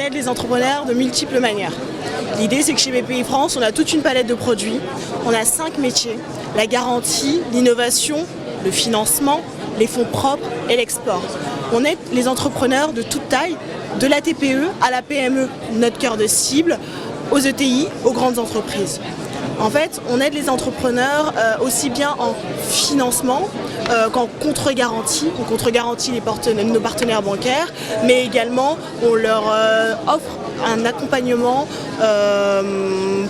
aide les entrepreneurs de multiples manières. L'idée, c'est que chez BPI France, on a toute une palette de produits. On a 5 métiers: la garantie, l'innovation, le financement, les fonds propres et l'export. On aide les entrepreneurs de toute taille, de la TPE à la PME, notre cœur de cible, aux ETI, aux grandes entreprises. En fait, on aide les entrepreneurs aussi bien en financement qu'en contre-garantie. On contre-garantit nos partenaires bancaires, mais également on leur offre un accompagnement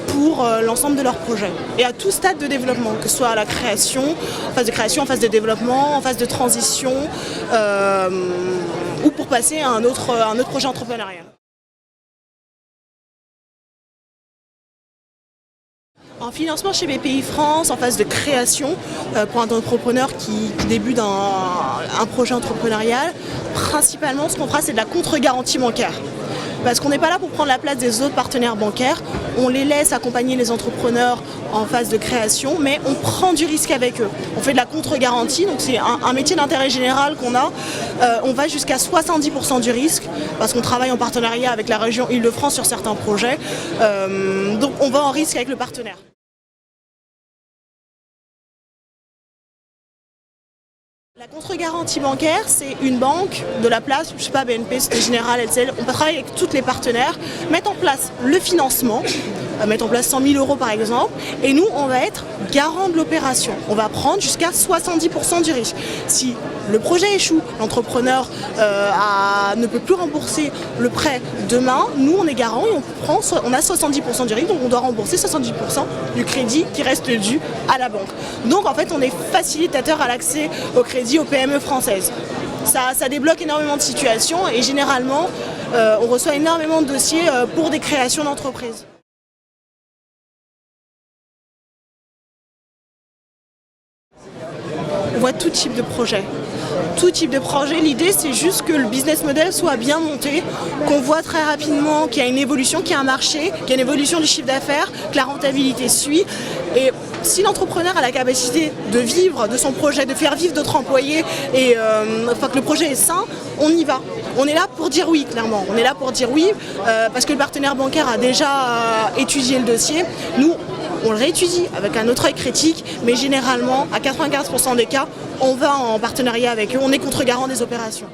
pour l'ensemble de leurs projets. Et à tout stade de développement, que ce soit à la création, en phase de développement, en phase de transition, ou pour passer à un autre projet entrepreneurial. En financement chez BPI France, en phase de création, pour un entrepreneur qui débute un projet entrepreneurial, principalement ce qu'on fera, c'est de la contre-garantie bancaire. Parce qu'on n'est pas là pour prendre la place des autres partenaires bancaires, on les laisse accompagner les entrepreneurs en phase de création, mais on prend du risque avec eux. On fait de la contre-garantie, donc c'est un métier d'intérêt général qu'on a. On va jusqu'à 70% du risque, parce qu'on travaille en partenariat avec la région Île-de-France sur certains projets. Donc on va en risque avec le partenaire. La contre-garantie bancaire, c'est une banque de la place, je sais pas, BNP, Société Générale, LCL, on peut travailler avec tous les partenaires, mettre en place le financement, mettre en place 100 000 € par exemple, et nous, on va être garant de l'opération. On va prendre jusqu'à 70% du risque. Si le projet échoue, l'entrepreneur ne peut plus rembourser le prêt demain, nous, on est garant et on a 70% du risque, donc on doit rembourser 70% du crédit qui reste dû à la banque. Donc en fait, on est facilitateur à l'accès au crédit aux PME françaises. Ça débloque énormément de situations et généralement, on reçoit énormément de dossiers pour des créations d'entreprises. On voit tout type de projet. Tout type de projet, l'idée c'est juste que le business model soit bien monté, qu'on voit très rapidement qu'il y a une évolution, qu'il y a un marché, qu'il y a une évolution du chiffre d'affaires, que la rentabilité suit. Et si l'entrepreneur a la capacité de vivre de son projet, de faire vivre d'autres employés et que le projet est sain, on y va. On est là pour dire oui, clairement. On est là pour dire oui parce que le partenaire bancaire a déjà étudié le dossier. Nous, on le réétudie avec un autre œil critique, mais généralement, à 95% des cas, on va en partenariat avec eux, on est contre-garant des opérations.